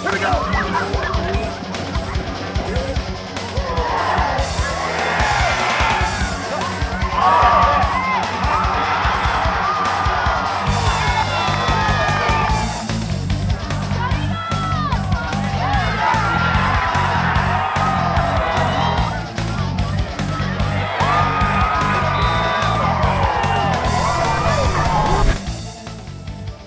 Here we go.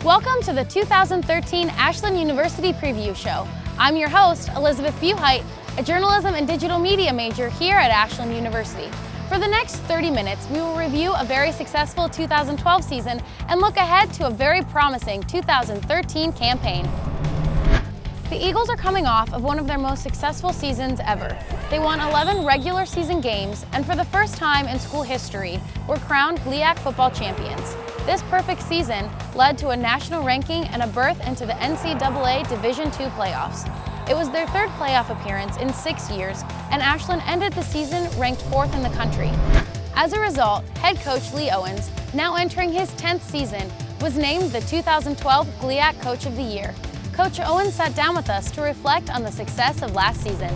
Welcome to the 2013 Ashland University Preview Show. I'm your host, Elizabeth Buhite, a journalism and digital media major here at Ashland University. For the next 30 minutes, we will review a very successful 2012 season and look ahead to a very promising 2013 campaign. The Eagles are coming off of one of their most successful seasons ever. They won 11 regular season games and for the first time in school history were crowned GLIAC football champions. This perfect season led to a national ranking and a berth into the NCAA Division II playoffs. It was their third playoff appearance in 6 years, and Ashland ended the season ranked 4th in the country. As a result, head coach Lee Owens, now entering his 10th season, was named the 2012 GLIAC Coach of the Year. Coach Owens sat down with us to reflect on the success of last season.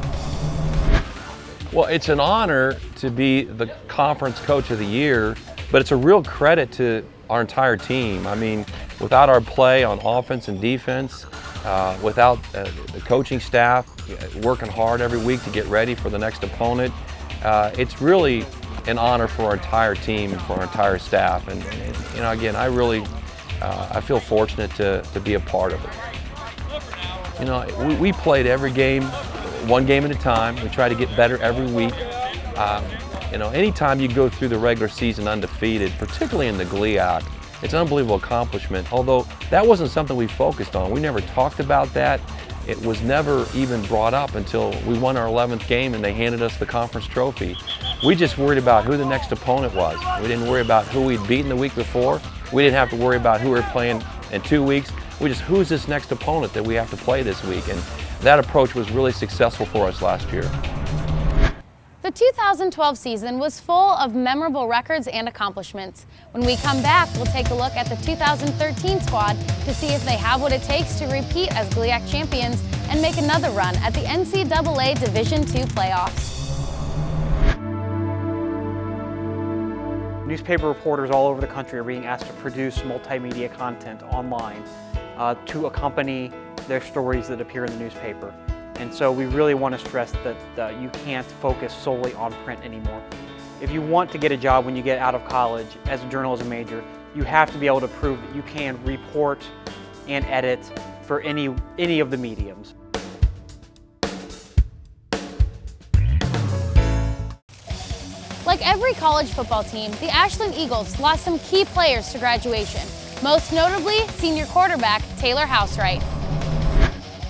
Well, it's an honor to be the Conference Coach of the Year, but it's a real credit to our entire team. I mean, without our play on offense and defense, without the coaching staff working hard every week to get ready for the next opponent, it's really an honor for our entire team and for our entire staff. And you know, again, I feel fortunate to be a part of it. You know, we played every game, one game at a time. We try to get better every week. You know, anytime you go through the regular season undefeated, particularly in the GLIAC, it's an unbelievable accomplishment, although that wasn't something we focused on. We never talked about that. It was never even brought up until we won our 11th game and they handed us the conference trophy. We just worried about who the next opponent was. We didn't worry about who we'd beaten the week before. We didn't have to worry about who we were playing in 2 weeks. We just, who's this next opponent that we have to play this week? And that approach was really successful for us last year. The 2012 season was full of memorable records and accomplishments. When we come back, we'll take a look at the 2013 squad to see if they have what it takes to repeat as GLIAC champions and make another run at the NCAA Division II playoffs. Newspaper reporters all over the country are being asked to produce multimedia content online to accompany their stories that appear in the newspaper. And so we really want to stress that you can't focus solely on print anymore. If you want to get a job when you get out of college as a journalism major, you have to be able to prove that you can report and edit for any of the mediums. Like every college football team, the Ashland Eagles lost some key players to graduation, most notably senior quarterback Taylor Housewright.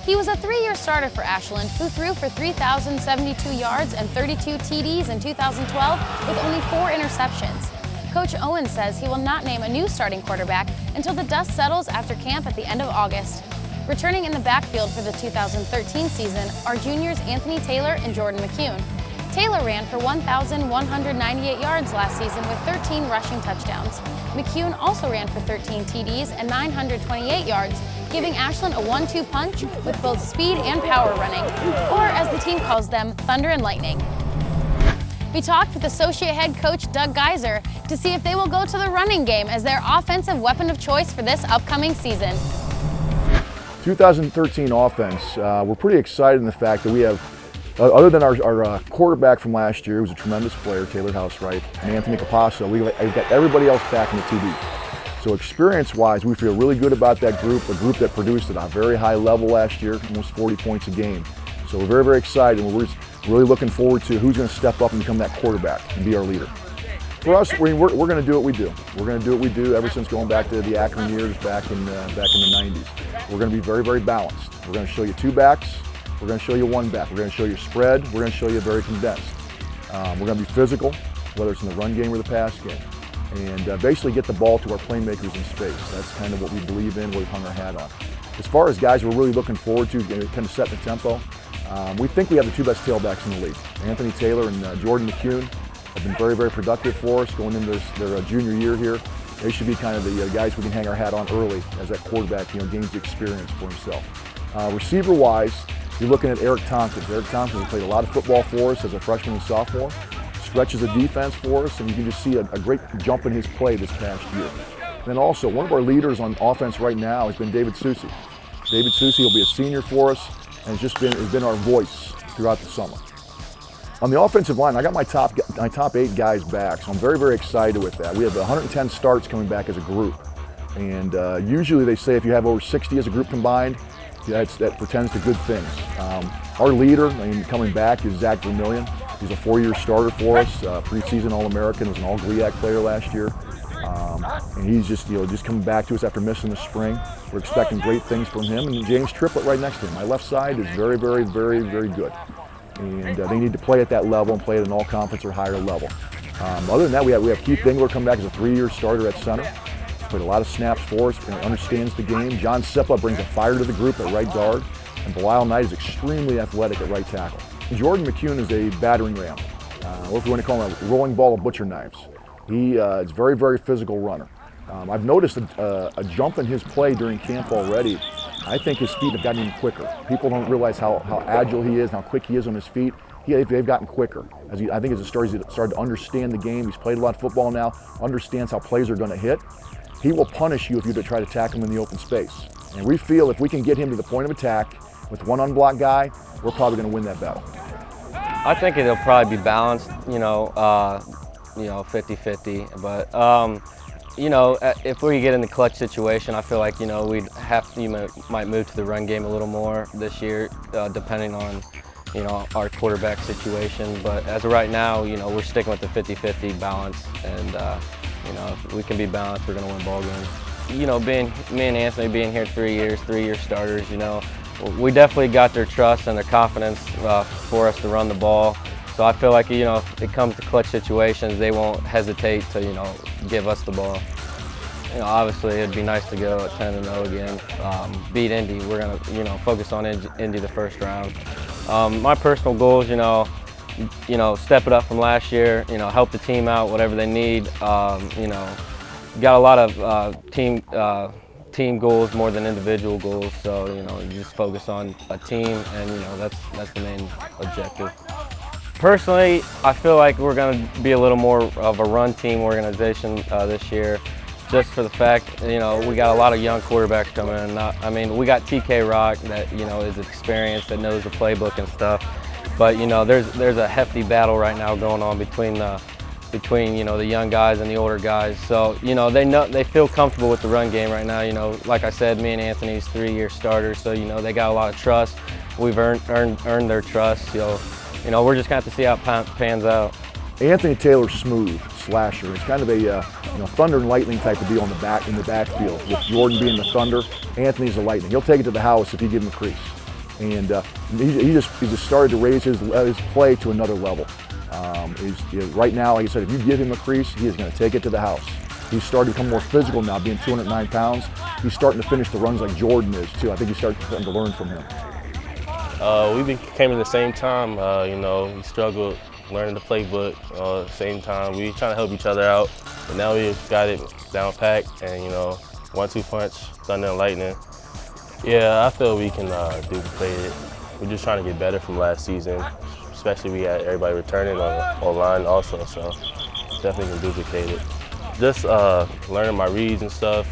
He was a 3-year starter for Ashland who threw for 3,072 yards and 32 TDs in 2012 with only 4 interceptions. Coach Owens says he will not name a new starting quarterback until the dust settles after camp at the end of August. Returning in the backfield for the 2013 season are juniors Anthony Taylor and Jordan McCune. Taylor ran for 1,198 yards last season with 13 rushing touchdowns. McCune also ran for 13 TDs and 928 yards, giving Ashland a 1-2 punch with both speed and power running, or as the team calls them, thunder and lightning. We talked with associate head coach Doug Geiser to see if they will go to the running game as their offensive weapon of choice for this upcoming season. 2013 offense, we're pretty excited in the fact that we have, other than our quarterback from last year, who was a tremendous player, Taylor Housewright, and Anthony Capasso, we've got everybody else back in the 2 deep. So experience-wise, we feel really good about that group, a group that produced at a very high level last year, almost 40 points a game. So we're very, very excited, and we're really looking forward to who's going to step up and become that quarterback and be our leader. For us, we're going to do what we do. We're going to do what we do ever since going back to the Akron years back in the 90s. We're going to be very, very balanced. We're going to show you 2 backs. We're going to show you 1 back. We're going to show you spread. We're going to show you very condensed. We're going to be physical, whether it's in the run game or the pass game, and basically get the ball to our playmakers in space. That's kind of what we believe in, what we've hung our hat on. As far as guys we're really looking forward to, kind of setting the tempo, we think we have the 2 best tailbacks in the league. Anthony Taylor and Jordan McCune have been very, very productive for us going into their junior year here. They should be kind of the guys we can hang our hat on early as that quarterback gains the experience for himself. Receiver-wise, you're looking at Eric Tompkins. Eric Tompkins has played a lot of football for us as a freshman and sophomore, stretches the defense for us, and you can just see a great jump in his play this past year. And then also, one of our leaders on offense right now has been David Susi. David Susi will be a senior for us and has been our voice throughout the summer. On the offensive line, I got my top 8 guys back, so I'm very, very excited with that. We have 110 starts coming back as a group. And usually they say if you have over 60 as a group combined, that portends to good things. Our leader, coming back, is Zach Vermillion. He's a 4-year starter for us, preseason All-American, was an All-GLIAC player last year. And he's just coming back to us after missing the spring. We're expecting great things from him. And James Triplett right next to him. My left side is very, very, very, very good. And they need to play at that level and play at an all-conference or higher level. Other than that, we have Keith Dingler come back as a 3-year starter at center. He's played a lot of snaps for us and understands the game. John Sippa brings a fire to the group at right guard. And Belial Knight is extremely athletic at right tackle. Jordan McCune is a battering ram, or if you want to call him a rolling ball of butcher knives. He is a very, very physical runner. I've noticed a jump in his play during camp already. I think his feet have gotten even quicker. People don't realize how agile he is, how quick he is on his feet. They've gotten quicker. I think as he's started to understand the game, he's played a lot of football now, understands how plays are going to hit. He will punish you if you try to tackle him in the open space. And we feel if we can get him to the point of attack with one unblocked guy, we're probably going to win that battle. I think it'll probably be balanced, 50-50. But if we get in the clutch situation, I feel like might move to the run game a little more this year, depending on our quarterback situation. But as of right now, we're sticking with the 50-50 balance, and if we can be balanced, we're going to win ball games. Being me and Anthony being here 3-year starters, we definitely got their trust and their confidence for us to run the ball. So I feel like, if it comes to clutch situations, they won't hesitate to, give us the ball. Obviously it'd be nice to go at 10-0 again, beat Indy. We're gonna, focus on Indy the first round. My personal goals, step it up from last year, help the team out, whatever they need. Got a lot of team goals more than individual goals, so you just focus on a team, and that's the main objective. Personally, I feel like we're going to be a little more of a run team organization this year, just for the fact we got a lot of young quarterbacks coming in. We got TK Rock that is experienced, that knows the playbook and stuff, but there's a hefty battle right now going on between the young guys and the older guys. So they feel comfortable with the run game right now. Like I said, me and Anthony's 3-year starters, so they got a lot of trust. We've earned their trust. We're just going to have to see how it pans out. Anthony Taylor's smooth slasher. It's kind of a thunder and lightning type of deal in the backfield. With Jordan being the thunder, Anthony's the lightning. He'll take it to the house if you give him a crease. And he just started to raise his play to another level. Right now, like I said, if you give him a crease, he is going to take it to the house. He's starting to become more physical now, being 209 pounds. He's starting to finish the runs like Jordan is, too. I think he's starting to learn from him. We came at the same time. We struggled learning the playbook. At the same time, we trying to help each other out. But now we got it down packed, and 1-2 punch, thunder and lightning. Yeah, I feel we can duplicate it. We're just trying to get better from last season. Especially we had everybody returning on line also, so definitely can duplicate it. Just learning my reads and stuff,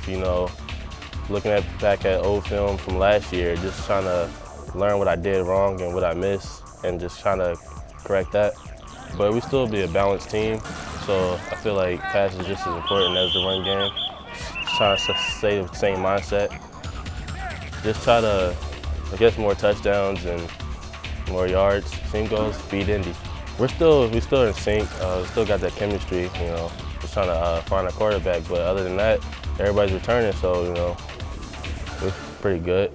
looking back at old film from last year, just trying to learn what I did wrong and what I missed, and just trying to correct that. But we still be a balanced team, so I feel like pass is just as important as the run game. Just trying to stay the same mindset. Just try to get more touchdowns and more yards. Same goals, beat Indy. We're still in sync. We still got that chemistry. Just trying to find a quarterback. But other than that, everybody's returning, so we're pretty good.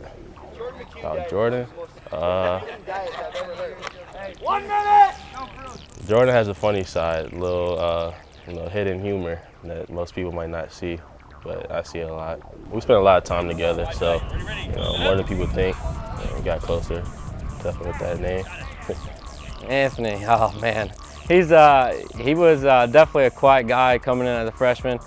About Jordan, Jordan has a funny side, a little hidden humor that most people might not see, but I see it a lot. We spent a lot of time together, so more than people think. We got closer, definitely with that name. Anthony, oh man, he was definitely a quiet guy coming in as a freshman.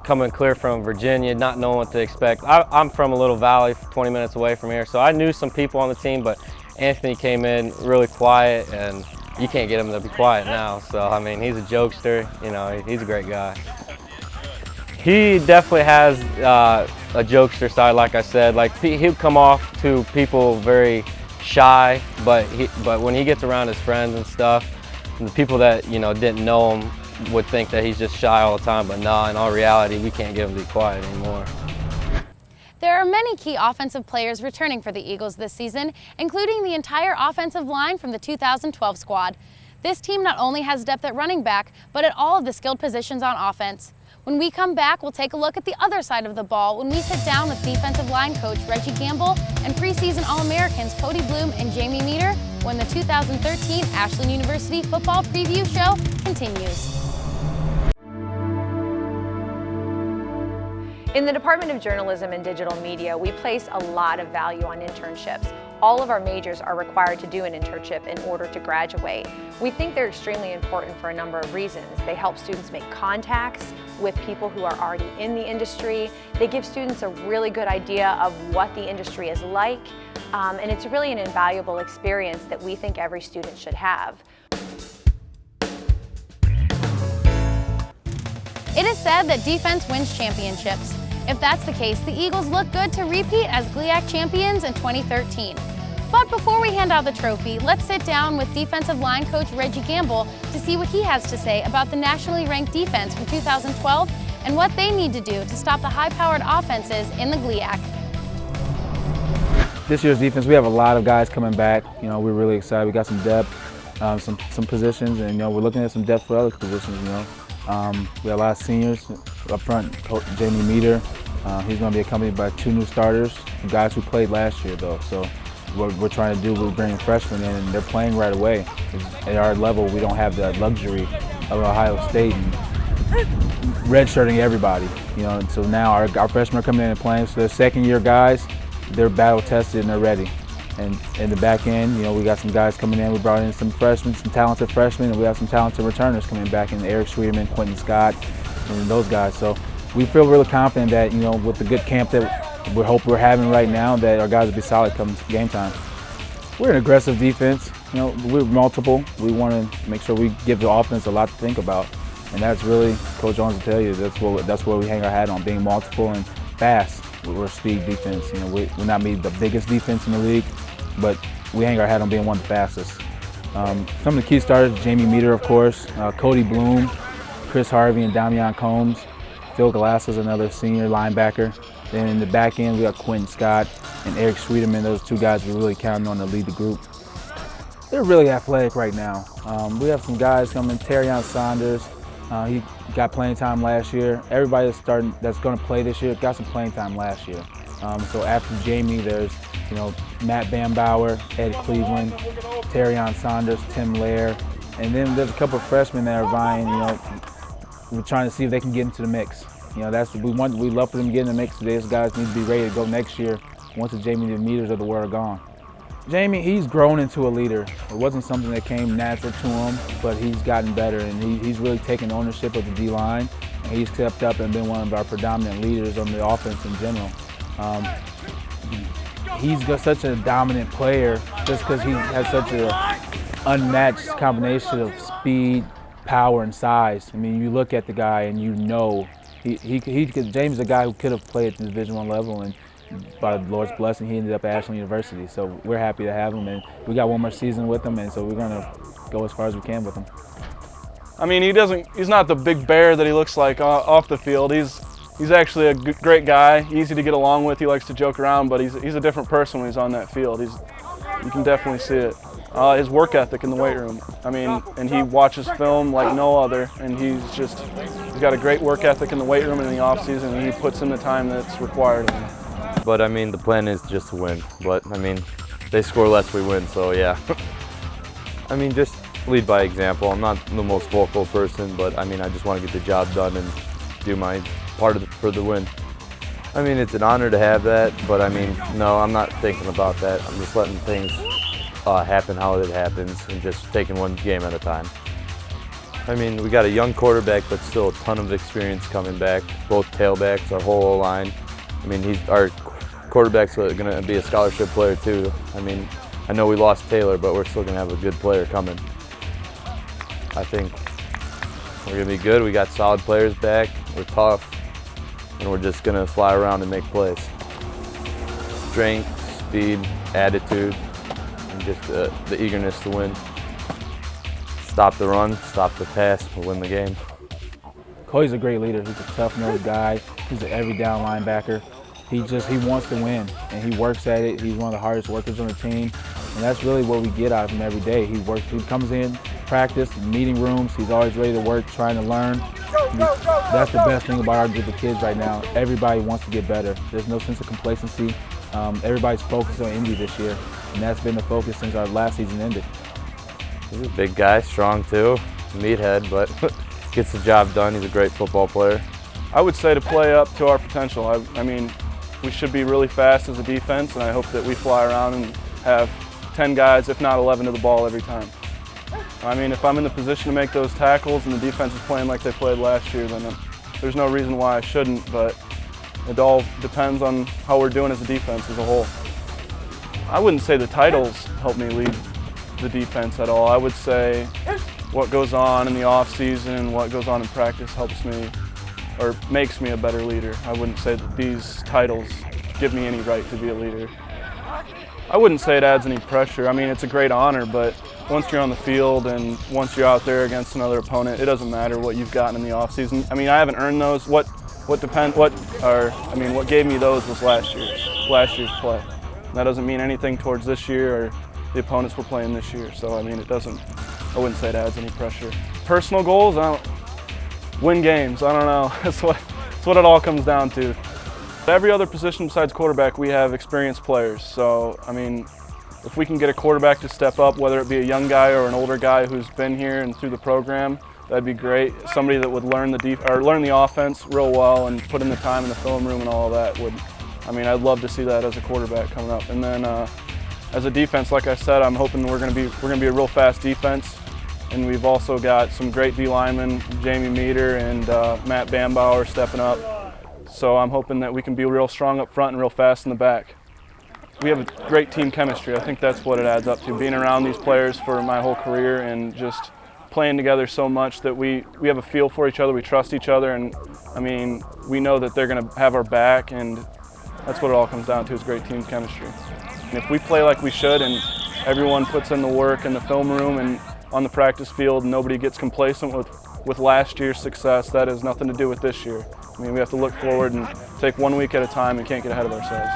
coming clear from Virginia, not knowing what to expect. I'm from a little valley 20 minutes away from here, so I knew some people on the team, but Anthony came in really quiet, and you can't get him to be quiet now. So, I mean, he's a jokester, you know, he's a great guy. He definitely has a jokester side, like I said. Like, he'll come off to people very shy, but when he gets around his friends and stuff, the people that, you know, didn't know him would think that he's just shy all the time, but nah, in all reality, we can't get him to be quiet anymore. There are many key offensive players returning for the Eagles this season, including the entire offensive line from the 2012 squad. This team not only has depth at running back, but at all of the skilled positions on offense. When we come back, we'll take a look at the other side of the ball when we sit down with defensive line coach Reggie Gamble and preseason All-Americans Cody Bloom and Jamie Meter when the 2013 Ashland University Football Preview Show continues. In the Department of Journalism and Digital Media, we place a lot of value on internships. All of our majors are required to do an internship in order to graduate. We think they're extremely important for a number of reasons. They help students make contacts with people who are already in the industry. They give students a really good idea of what the industry is like, and it's really an invaluable experience that we think every student should have. It is said that defense wins championships. If that's the case, the Eagles look good to repeat as GLIAC champions in 2013. But before we hand out the trophy, let's sit down with defensive line coach Reggie Gamble to see what he has to say about the nationally ranked defense from 2012 and what they need to do to stop the high-powered offenses in the GLIAC. This year's defense, we have a lot of guys coming back. You know, we're really excited. We got some depth, some positions, and, you know, we're looking at some depth for other positions, you know. We have a lot of seniors up front. Coach Jamie Meter, he's going to be accompanied by 2 new starters, guys who played last year though. So what we're trying to do, we're bringing freshmen in, and they're playing right away. At our level, we don't have the luxury of Ohio State and redshirting everybody. You know, and so now our freshmen are coming in and playing. So they're second-year guys. They're battle tested and they're ready. And in the back end, you know, we got some guys coming in. We brought in some freshmen, some talented freshmen, and we have some talented returners coming back in, Eric Schwederman, Quentin Scott, and those guys. So we feel really confident that, you know, with the good camp that we hope we're having right now, that our guys will be solid come game time. We're an aggressive defense. You know, we're multiple. We want to make sure we give the offense a lot to think about. And that's really, Coach Jones will tell you, that's where we hang our hat on, being multiple and fast. We're a speed defense. You know, we're not maybe the biggest defense in the league, but we hang our hat on being one of the fastest. Some of the key starters, Jamie Meter, of course, Cody Bloom, Chris Harvey, and Damian Combs. Phil Glass is another senior linebacker. Then in the back end, we got Quentin Scott and Eric Schwederman. Those 2 guys we're really counting on to lead the group. They're really athletic right now. We have some guys coming, Terrion Saunders. He got playing time last year. Everybody that's going to play this year got some playing time last year. So after Jamie, there's, you know, Matt Bambauer, Ed Cleveland, Terrion Saunders, Tim Lair, and then there's a couple of freshmen that are vying. You know, we're trying to see if they can get into the mix. You know, that's what we want. We love for them to get in the mix. These guys need to be ready to go next year once the Jamie Meters of the world are gone. Jamie, he's grown into a leader. It wasn't something that came natural to him, but he's gotten better, and he's really taken ownership of the D-line, and he's stepped up and been one of our predominant leaders on the offense in general. He's got such a dominant player just because he has such an unmatched combination of speed, power, and size. I mean, you look at the guy and you know James is a guy who could have played at the Division I level, and by the Lord's blessing, he ended up at Ashland University. So we're happy to have him, and we got one more season with him, and so we're going to go as far as we can with him. I mean, he's not the big bear that he looks like off the field. He's actually a great guy, easy to get along with. He likes to joke around, but he's a different person when he's on that field. You can definitely see it. His work ethic in the weight room. I mean, and he watches film like no other, and he's got a great work ethic in the weight room and in the off season, and he puts in the time that's required of him. But I mean, the plan is just to win. But I mean, they score less, we win. So yeah. I mean, just lead by example. I'm not the most vocal person, but I mean, I just want to get the job done and do my part for the win. I mean, it's an honor to have that, but I mean, no, I'm not thinking about that. I'm just letting things happen how it happens and just taking one game at a time. I mean, we got a young quarterback, but still a ton of experience coming back. Both tailbacks, our whole O-line. I mean, our quarterback's going to be a scholarship player too. I mean, I know we lost Taylor, but we're still going to have a good player coming. I think we're going to be good. We got solid players back. We're tough, and we're just going to fly around and make plays. Strength, speed, attitude, and just the eagerness to win. Stop the run, stop the pass, we'll win the game. Cody's a great leader. He's a tough-nosed guy. He's an every down linebacker. He wants to win, and he works at it. He's one of the hardest workers on the team, and that's really what we get out of him every day. He comes in, practice, meeting rooms. He's always ready to work, trying to learn. That's the best thing about our group of kids right now. Everybody wants to get better. There's no sense of complacency. Everybody's focused on Indy this year, and that's been the focus since our last season ended. He's a big guy, strong too, meathead, but gets the job done. He's a great football player. I would say to play up to our potential. I mean, we should be really fast as a defense, and I hope that we fly around and have 10 guys, if not 11, to the ball every time. I mean, if I'm in the position to make those tackles and the defense is playing like they played last year, then there's no reason why I shouldn't, but it all depends on how we're doing as a defense as a whole. I wouldn't say the titles help me lead the defense at all. I would say what goes on in the off season and what goes on in practice helps me or makes me a better leader. I wouldn't say that these titles give me any right to be a leader. I wouldn't say it adds any pressure. I mean, it's a great honor, but once you're on the field and once you're out there against another opponent, it doesn't matter what you've gotten in the off season. I mean, I haven't earned those. What gave me those was last year's play. And that doesn't mean anything towards this year or the opponents we're playing this year. So I mean, I wouldn't say it adds any pressure. Personal goals, win games. I don't know. That's what it all comes down to. Every other position besides quarterback, we have experienced players. So I mean, if we can get a quarterback to step up, whether it be a young guy or an older guy who's been here and through the program, that'd be great. Somebody that would learn the offense real well and put in the time in the film room and all of that would. I mean, I'd love to see that as a quarterback coming up. And then as a defense, like I said, I'm hoping we're going to be a real fast defense. And we've also got some great D linemen, Jamie Meter and Matt Bambauer stepping up. So I'm hoping that we can be real strong up front and real fast in the back. We have a great team chemistry. I think that's what it adds up to, being around these players for my whole career and just playing together so much that we have a feel for each other, we trust each other, and I mean, we know that they're going to have our back, and that's what it all comes down to, is great team chemistry. And if we play like we should and everyone puts in the work in the film room and on the practice field and nobody gets complacent with last year's success, that has nothing to do with this year. I mean, we have to look forward and take 1 week at a time and can't get ahead of ourselves.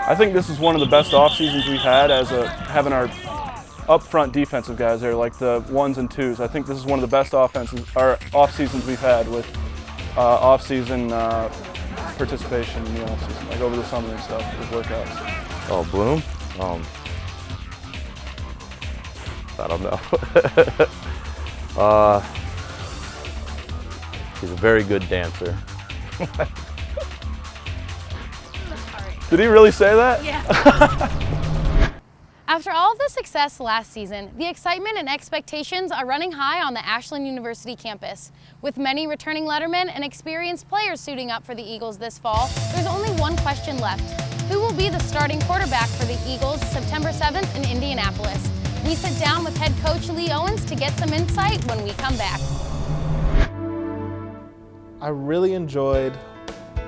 I think this is one of the best off seasons we've had as having our up front defensive guys there, like the 1s and 2s. I think this is one of the best off seasons we've had with off season participation in the off season, like over the summer and stuff with workouts. Oh, Bloom? I don't know. He's a very good dancer. Did he really say that? Yeah. After all of the success last season, the excitement and expectations are running high on the Ashland University campus. With many returning lettermen and experienced players suiting up for the Eagles this fall, there's only one question left. Who will be the starting quarterback for the Eagles September 7th in Indianapolis? We sit down with head coach Lee Owens to get some insight when we come back. I really enjoyed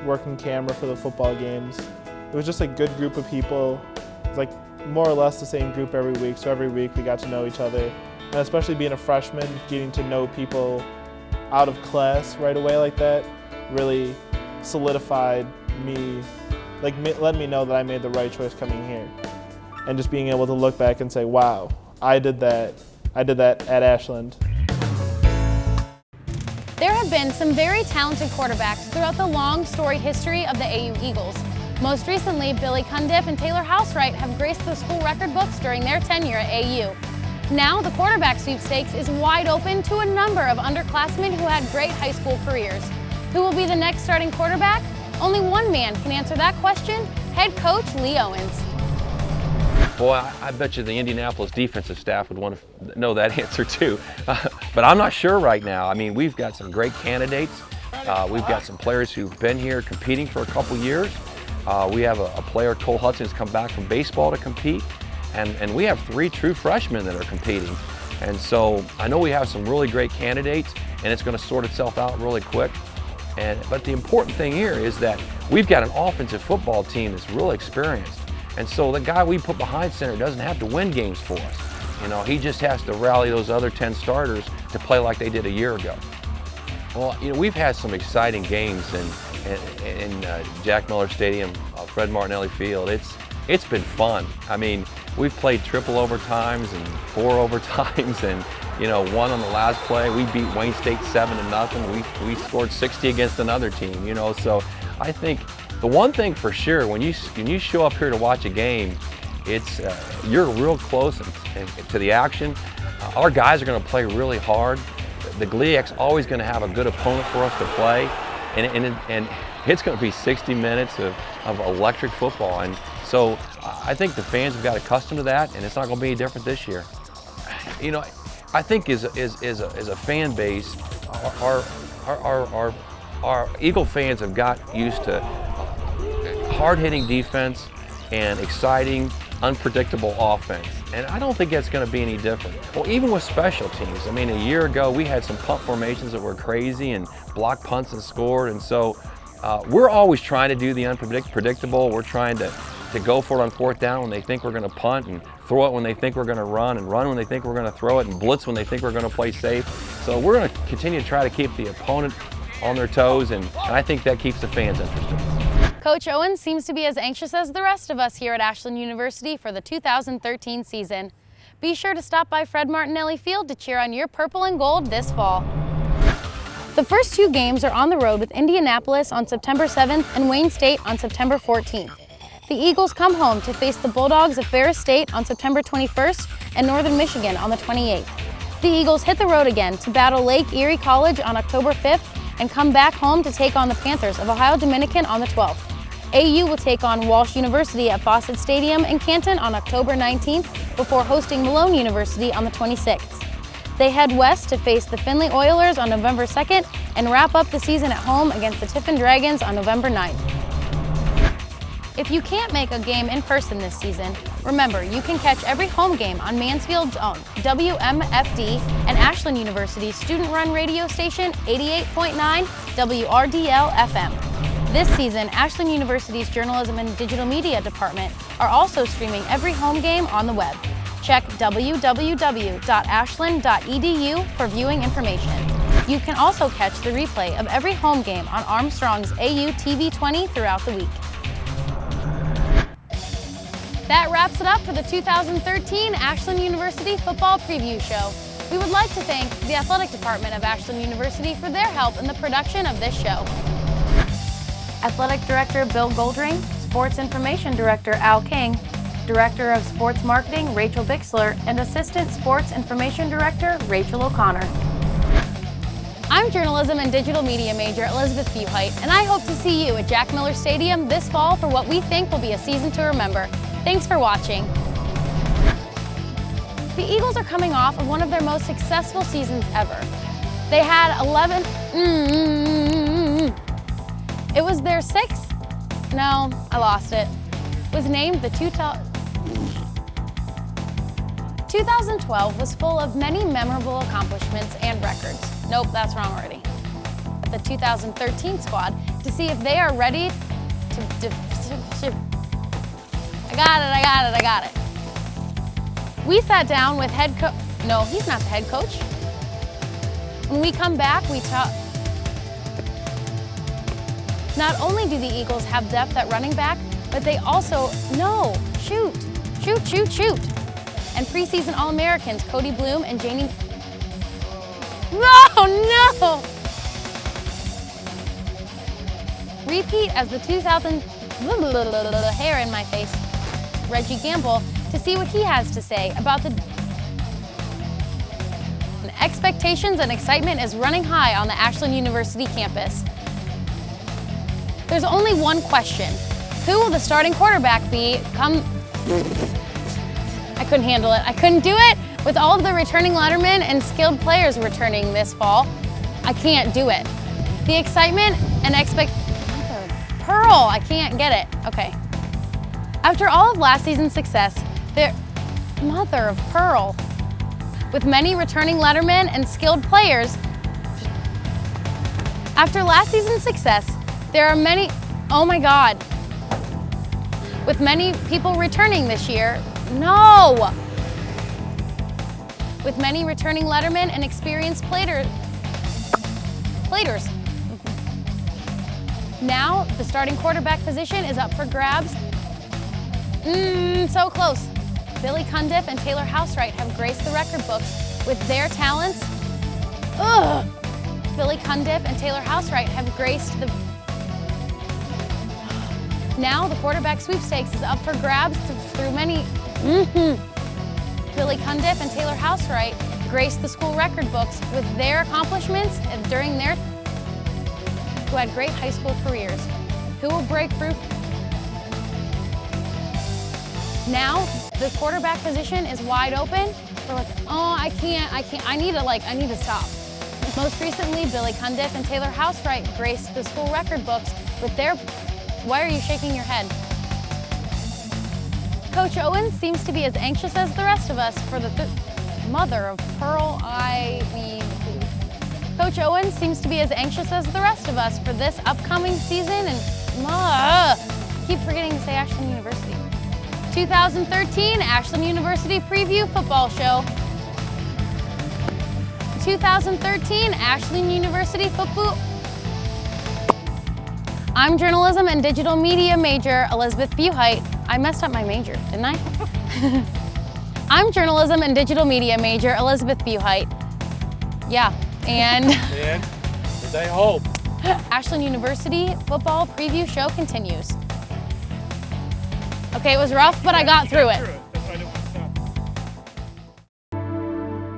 working camera for the football games. It was just a good group of people. It was like more or less the same group every week, so every week we got to know each other. And especially being a freshman, getting to know people out of class right away like that really solidified me, let me know that I made the right choice coming here. And just being able to look back and say, wow, I did that at Ashland. There have been some very talented quarterbacks throughout the long, storied history of the AU Eagles. Most recently, Billy Cundiff and Taylor Housewright have graced the school record books during their tenure at AU. Now, the quarterback sweepstakes is wide open to a number of underclassmen who had great high school careers. Who will be the next starting quarterback? Only one man can answer that question, head coach Lee Owens. Boy, I bet you the Indianapolis defensive staff would want to know that answer too. But But I'm not sure right now. I mean, we've got some great candidates. We've got some players who've been here competing for a couple years. We have a player, Cole Hudson, who's come back from baseball to compete. And we have 3 true freshmen that are competing. And so I know we have some really great candidates, and it's going to sort itself out really quick. But the important thing here is that we've got an offensive football team that's really experienced. And so the guy we put behind center doesn't have to win games for us. You know, he just has to rally those other 10 starters to play like they did a year ago. Well, you know, we've had some exciting games in Jack Miller Stadium, Fred Martinelli Field. It's been fun. I mean, we've played triple overtimes and 4 overtimes, and you know, one on the last play. We beat Wayne State 7-0. We scored 60 against another team. You know, so I think the one thing for sure, when you show up here to watch a game, it's you're real close to the action. Our guys are going to play really hard. The GLIAC's always going to have a good opponent for us to play, and it's going to be 60 minutes of electric football. And so I think the fans have got accustomed to that, and it's not going to be any different this year. You know, I think as a fan base, our Eagle fans have got used to hard-hitting defense and exciting, unpredictable offense. And I don't think that's going to be any different. Well, even with special teams, I mean, a year ago we had some punt formations that were crazy and blocked punts and scored. And so we're always trying to do the unpredictable. We're trying to go for it on 4th down when they think we're going to punt, and throw it when they think we're going to run, and run when they think we're going to throw it, and blitz when they think we're going to play safe. So we're going to continue to try to keep the opponent on their toes, and I think that keeps the fans interested. Coach Owens seems to be as anxious as the rest of us here at Ashland University for the 2013 season. Be sure to stop by Fred Martinelli Field to cheer on your purple and gold this fall. The first 2 games are on the road, with Indianapolis on September 7th and Wayne State on September 14th. The Eagles come home to face the Bulldogs of Ferris State on September 21st and Northern Michigan on the 28th. The Eagles hit the road again to battle Lake Erie College on October 5th and come back home to take on the Panthers of Ohio Dominican on the 12th. AU will take on Walsh University at Fawcett Stadium in Canton on October 19th before hosting Malone University on the 26th. They head west to face the Findlay Oilers on November 2nd and wrap up the season at home against the Tiffin Dragons on November 9th. If you can't make a game in person this season, remember you can catch every home game on Mansfield's own WMFD and Ashland University's student-run radio station 88.9 WRDL FM. This season, Ashland University's Journalism and Digital Media Department are also streaming every home game on the web. Check www.ashland.edu for viewing information. You can also catch the replay of every home game on Armstrong's AU TV 20 throughout the week. That wraps it up for the 2013 Ashland University Football Preview Show. We would like to thank the Athletic Department of Ashland University for their help in the production of this show. Athletic Director Bill Goldring, Sports Information Director Al King, Director of Sports Marketing Rachel Bixler, and Assistant Sports Information Director Rachel O'Connor. I'm Journalism and Digital Media Major Elizabeth Buhite, and I hope to see you at Jack Miller Stadium this fall for what we think will be a season to remember. Thanks for watching. The Eagles are coming off of one of their most successful seasons ever. They had 11... It was their 6th? No, I lost it. Was named the 2012 was full of many memorable accomplishments and records. Nope, that's wrong already. The 2013 squad to see if they are ready to I got it. We sat down with head coach. No, he's not the head coach. When we come back, we talk. Not only do the Eagles have depth at running back, but they also, shoot. And preseason All-Americans Cody Bloom and Janie. No! Repeat as the 2000, hair in my face, Reggie Gamble, to see what he has to say about the expectations and excitement is running high on the Ashland University campus. There's only one question. Who will the starting quarterback be come... I couldn't handle it. I couldn't do it with all of the returning lettermen and skilled players returning this fall. I can't do it. The excitement and Pearl, I can't get it. Okay. After all of last season's success, mother of Pearl. With many returning lettermen and skilled players, after last season's success, there are many, oh my God. With many people returning this year, no! With many returning lettermen and experienced platers. Now, the starting quarterback position is up for grabs. So close. Billy Cundiff and Taylor Housewright have graced the record books with their talents. Billy Cundiff and Taylor Housewright have graced the... Now, the quarterback sweepstakes is up for grabs through many... Billy Cundiff and Taylor Housewright graced the school record books with their accomplishments during their... who had great high school careers. Who will break through? Now, the quarterback position is wide open. We're like, oh, I can't, I need to stop. Most recently, Billy Cundiff and Taylor Housewright graced the school record books with their... Why are you shaking your head? Coach Owens seems to be as anxious as the rest of us for the mother of Pearl, Coach Owens seems to be as anxious as the rest of us for this upcoming season and keep forgetting to say Ashland University. 2013 Ashland University Preview Football Show. 2013 Ashland University Football. I'm journalism and digital media major Elizabeth Buhite. I messed up my major, didn't I? I'm journalism and digital media major Elizabeth Buhite. Yeah, and they hope. Ashland University Football Preview Show continues. Okay, it was rough, but I got through it.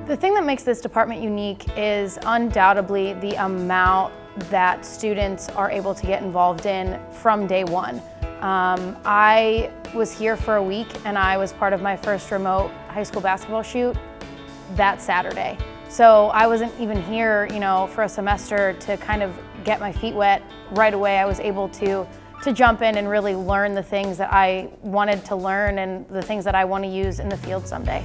The thing that makes this department unique is undoubtedly the amount that students are able to get involved in from day one. I was here for a week and I was part of my first remote high school basketball shoot that Saturday. So I wasn't even here, for a semester to kind of get my feet wet right away. I was able to jump in and really learn the things that I wanted to learn and the things that I want to use in the field someday.